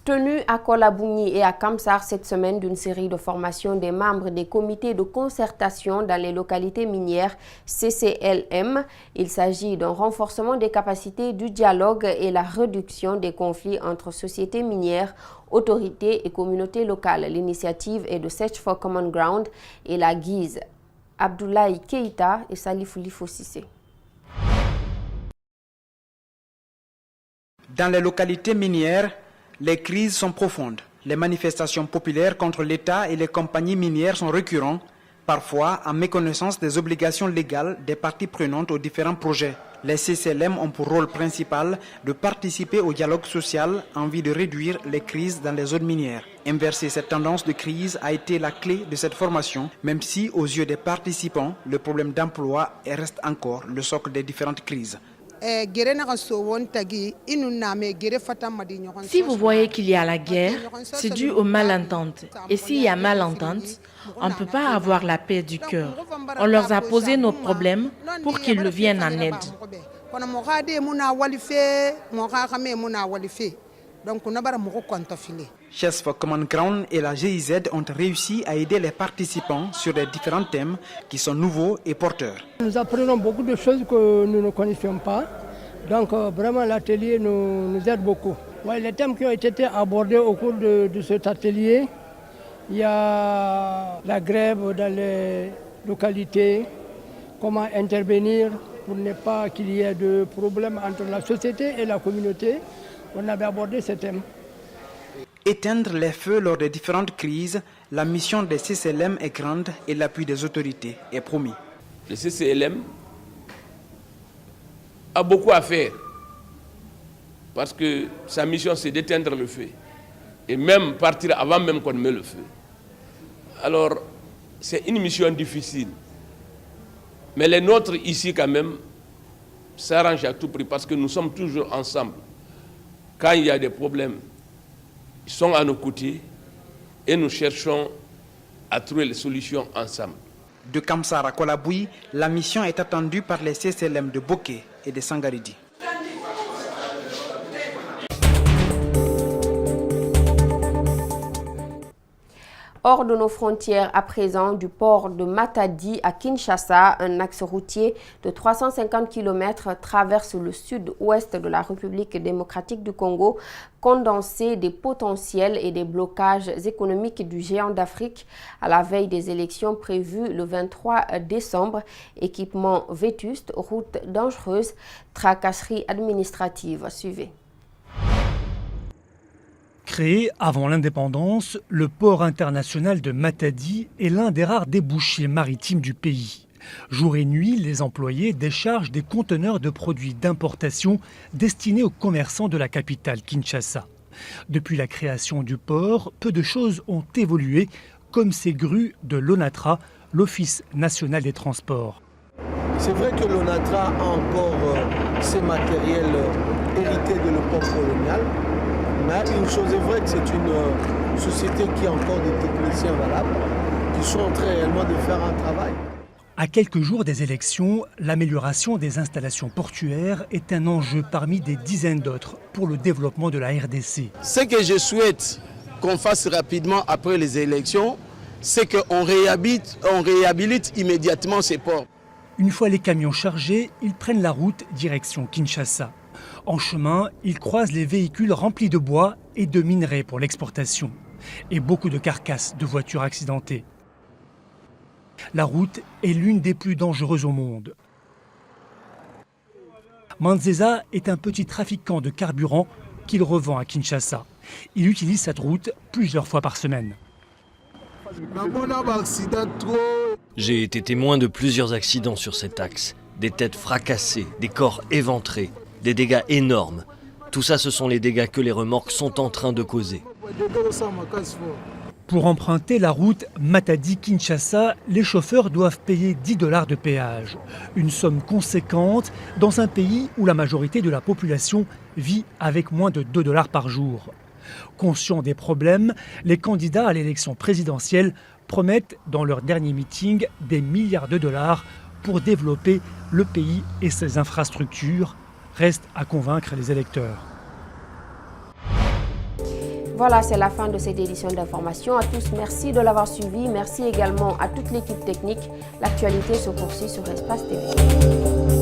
Tenue à Kolabougni et à Kamsar cette semaine d'une série de formations des membres des comités de concertation dans les localités minières CCLM. Il s'agit d'un renforcement des capacités du dialogue et la réduction des conflits entre sociétés minières, autorités et communautés locales. L'initiative est de Search for Common Ground et la guise Abdoulaye Keïta et Salifou Lifo Sissé. Dans les localités minières, les crises sont profondes. Les manifestations populaires contre l'État et les compagnies minières sont récurrentes, parfois en méconnaissance des obligations légales des parties prenantes aux différents projets. Les CCLM ont pour rôle principal de participer au dialogue social en vue de réduire les crises dans les zones minières. Inverser cette tendance de crise a été la clé de cette formation, même si aux yeux des participants, le problème d'emploi reste encore le socle des différentes crises. Si vous voyez qu'il y a la guerre, c'est dû aux malententes. Et s'il y a malentente, on ne peut pas avoir la paix du cœur. On leur a posé nos problèmes pour qu'ils viennent en aide. Search for Common Ground et la GIZ ont réussi à aider les participants sur les différents thèmes qui sont nouveaux et porteurs. Nous apprenons beaucoup de choses que nous ne connaissions pas. Donc vraiment l'atelier nous aide beaucoup. Ouais, les thèmes qui ont été abordés au cours de cet atelier, il y a la grève dans les localités, comment intervenir pour ne pas qu'il y ait de problèmes entre la société et la communauté. On avait abordé ces thèmes. Éteindre les feux lors des différentes crises, la mission des CCLM est grande et l'appui des autorités est promis. Le CCLM a beaucoup à faire parce que sa mission c'est d'éteindre le feu et même partir avant même qu'on met le feu. Alors c'est une mission difficile, mais les nôtres ici quand même s'arrangent à tout prix parce que nous sommes toujours ensemble. Quand il y a des problèmes, ils sont à nos côtés et nous cherchons à trouver les solutions ensemble. De Kamsar à Kolabougni, la mission est attendue par les CCLM de Boké et de Sangaridi. Hors de nos frontières à présent, du port de Matadi à Kinshasa, un axe routier de 350 km traverse le sud-ouest de la République démocratique du Congo, condensé des potentiels et des blocages économiques du géant d'Afrique à la veille des élections prévues le 23 décembre. Équipement vétuste, routes dangereuses, tracasseries administratives. Suivez. Créé avant l'indépendance, le port international de Matadi est l'un des rares débouchés maritimes du pays. Jour et nuit, les employés déchargent des conteneurs de produits d'importation destinés aux commerçants de la capitale Kinshasa. Depuis la création du port, peu de choses ont évolué, comme ces grues de l'ONATRA, l'Office national des transports. C'est vrai que l'ONATRA a encore ses matériels hérités de l'époque coloniale. Mais une chose est vraie, que c'est une société qui a encore des techniciens valables, qui sont en train réellement de faire un travail. À quelques jours des élections, l'amélioration des installations portuaires est un enjeu parmi des dizaines d'autres pour le développement de la RDC. Ce que je souhaite qu'on fasse rapidement après les élections, c'est qu'on réhabilite immédiatement ces ports. Une fois les camions chargés, ils prennent la route direction Kinshasa. En chemin, ils croisent les véhicules remplis de bois et de minerais pour l'exportation. Et beaucoup de carcasses de voitures accidentées. La route est l'une des plus dangereuses au monde. Manzeza est un petit trafiquant de carburant qu'il revend à Kinshasa. Il utilise cette route plusieurs fois par semaine. J'ai été témoin de plusieurs accidents sur cet axe. Des têtes fracassées, des corps éventrés. Des dégâts énormes. Tout ça, ce sont les dégâts que les remorques sont en train de causer. Pour emprunter la route Matadi-Kinshasa, les chauffeurs doivent payer 10 $ de péage. Une somme conséquente dans un pays où la majorité de la population vit avec moins de 2 $ par jour. Conscients des problèmes, les candidats à l'élection présidentielle promettent dans leur dernier meeting des milliards de dollars pour développer le pays et ses infrastructures. Reste à convaincre les électeurs. Voilà, c'est la fin de cette édition d'information. À tous, merci de l'avoir suivi. Merci également à toute l'équipe technique. L'actualité se poursuit sur Espace TV.